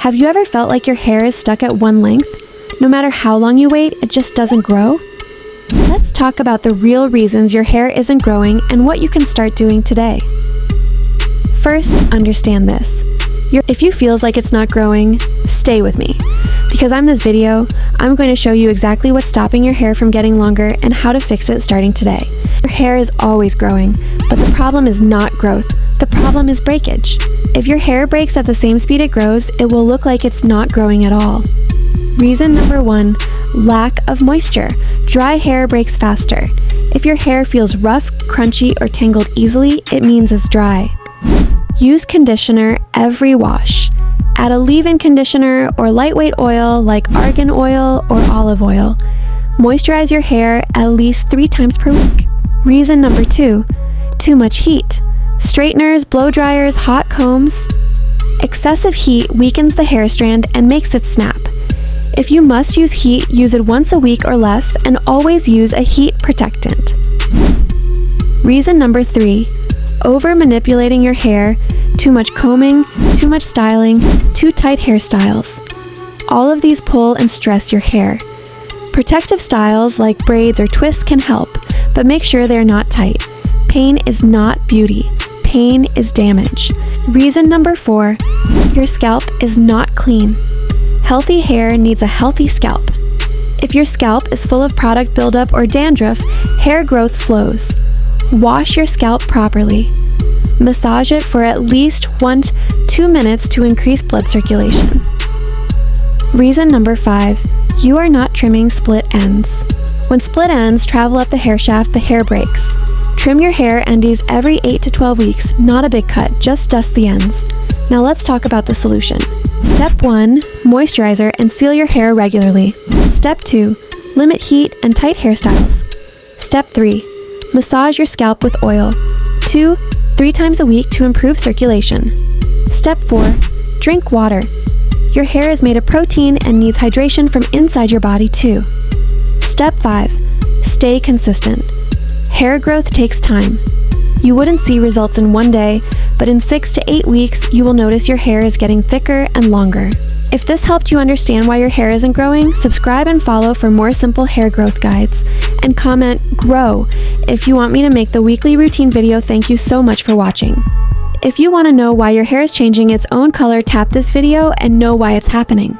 Have you ever felt like your hair is stuck at one length? No matter how long you wait, it just doesn't grow? Let's talk about the real reasons your hair isn't growing and what you can start doing today. First, understand this. If you feels like it's not growing, stay with me. Because in this video, I'm going to show you exactly what's stopping your hair from getting longer and how to fix it starting today. Your hair is always growing, but the problem is not growth. The problem is breakage. If your hair breaks at the same speed it grows, it will look like it's not growing at all. Reason number 1, lack of moisture. Dry hair breaks faster. If your hair feels rough, crunchy, or tangled easily, it means it's dry. Use conditioner every wash. Add a leave-in conditioner or lightweight oil like argan oil or olive oil. Moisturize your hair at least 3 times per week. Reason number 2, too much heat. Straighteners, blow dryers, hot combs. Excessive heat weakens the hair strand and makes it snap. If you must use heat, use it once a week or less, and always use a heat protectant. Reason number 3, over manipulating your hair, too much combing, too much styling, too tight hairstyles. All of these pull and stress your hair. Protective styles like braids or twists can help, but make sure they're not tight. Pain is not beauty. Pain is damage. Reason number 4, your scalp is not clean. Healthy hair needs a healthy scalp. If your scalp is full of product buildup or dandruff, hair growth slows. Wash your scalp properly. Massage it for at least 1 to 2 minutes to increase blood circulation. Reason number 5, you are not trimming split ends. When split ends travel up the hair shaft, the hair breaks. Trim your hair endies every 8 to 12 weeks, not a big cut, just dust the ends. Now let's talk about the solution. Step 1, moisturizer and seal your hair regularly. Step 2, limit heat and tight hairstyles. Step 3, massage your scalp with oil 2-3 times a week to improve circulation. Step 4, drink water. Your hair is made of protein and needs hydration from inside your body too. Step 5, stay consistent. Hair growth takes time. You wouldn't see results in one day, but in 6 to 8 weeks, you will notice your hair is getting thicker and longer. If this helped you understand why your hair isn't growing, subscribe and follow for more simple hair growth guides. And comment GROW if you want me to make the weekly routine video. Thank you so much for watching. If you want to know why your hair is changing its own color, tap this video and know why it's happening.